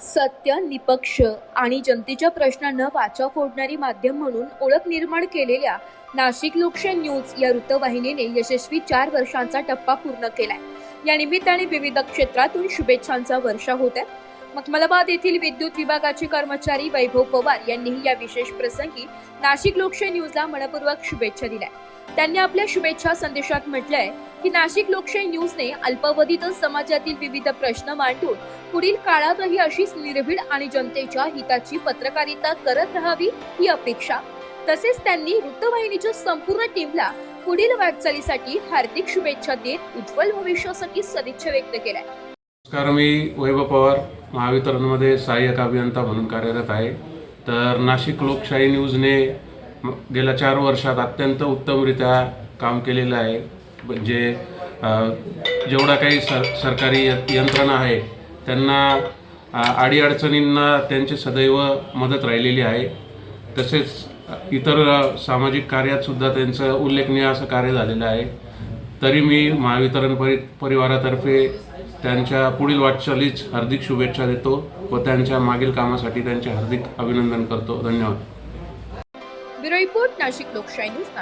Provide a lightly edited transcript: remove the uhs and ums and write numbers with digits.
सत्य, निपक्ष आणि जनतेच्या प्रश्नांना वाचा फोडणारी माध्यम म्हणून ओळख निर्माण केलेल्या नाशिक लोकशाही न्यूज या वृत्तवाहिनीने यशस्वी 4 वर्षांचा टप्पा पूर्ण केलाय। या निमित्ताने विविध क्षेत्रातून शुभेच्छांचा वर्षा होत आहे। मखमलाबाद येथील विद्युत विभागाचे कर्मचारी वैभव पवार यांनीही या विशेष प्रसंगी नाशिक लोकशाही न्यूजला मनपूर्वक शुभेच्छा दिल्या। त्यांनी आपल्या शुभेच्छा संदेशात म्हटलंय की नाशिक लोकशाही न्यूजने अल्पावधीतच समाजातील विविध प्रश्न मांडून पुढील काळातही अशीच निर्भीड आणि जनतेच्या हिताची पत्रकारिता करत राहावी ही अपेक्षा। तसेच त्यांनी वृत्तवाहिनीच्या संपूर्ण टीमला पुढील वाटचालीसाठी हार्दिक शुभेच्छा देत उज्ज्वल भविष्यासाठी सदिच्छा व्यक्त केल्या। नमस्कार, मी वैभव पवार महावितरणमध्ये सहाय्यक अभियंता म्हणून कार्यरत आहे। तर नाशिक लोकशाही न्यूजने गेल्या 4 वर्षात अत्यंत उत्तमरित्या काम केलेलं आहे। म्हणजे जेवढा काही सरकारी यंत्रणा आहे त्यांना अडीअडचणींना त्यांची सदैव मदत राहिलेली आहे। तसेच इतर सामाजिक कार्यात सुद्धा त्यांचं उल्लेखनीय असं कार्य झालेलं आहे। तरी मी महावितरण परिवारातर्फे त्यांच्या पुढील वाटचालीस हार्दिक शुभेच्छा देतो व त्यांच्या मागील कामासाठी त्यांचे हार्दिक अभिनंदन करतो। धन्यवाद। ब्युरो रिपोर्ट, नाशिक लोकशाही न्यूज।